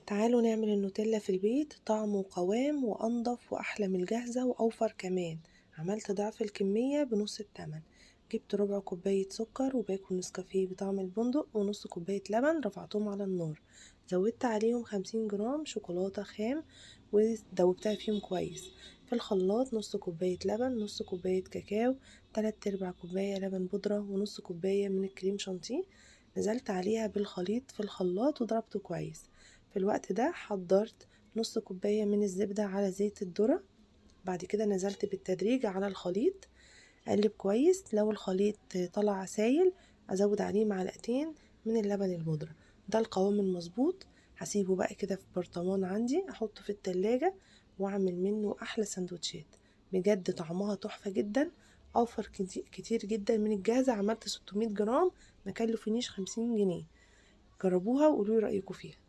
تعالوا نعمل النوتيلا في البيت، طعم وقوام وأنضف وأحلى من الجاهزة وأوفر كمان. عملت ضعف الكمية بنص التمن. جبت ربع كوباية سكر وباكو نسكافيه بطعم البندق ونص كوباية لبن، رفعتهم على النار. زودت عليهم 50 جرام شوكولاتة خام ودوبتها فيهم كويس. في الخلاط نص كوباية لبن، نص كوباية كاكاو، 3/4 كوباية لبن بودرة، ونص كوباية من الكريم شانتيه. نزلت عليها بالخليط في الخلاط وضربته كويس. في الوقت ده حضرت نص كوباية من الزبدة على زيت الذرة. بعد كده نزلت بالتدريج على الخليط، اقلب كويس. لو الخليط طلع سايل ازود عليه معلقتين من اللبن البودرة. ده القوام المظبوط. هسيبه بقى كده في برطمان عندي، احطه في التلاجة واعمل منه احلى سندوتشات. بجد طعمها تحفة جدا، اوفر كتير جدا من الجاهزة. عملت 600 جرام، ما كلفنيش 50 جنيه. جربوها وقولوا لي رأيكم فيها.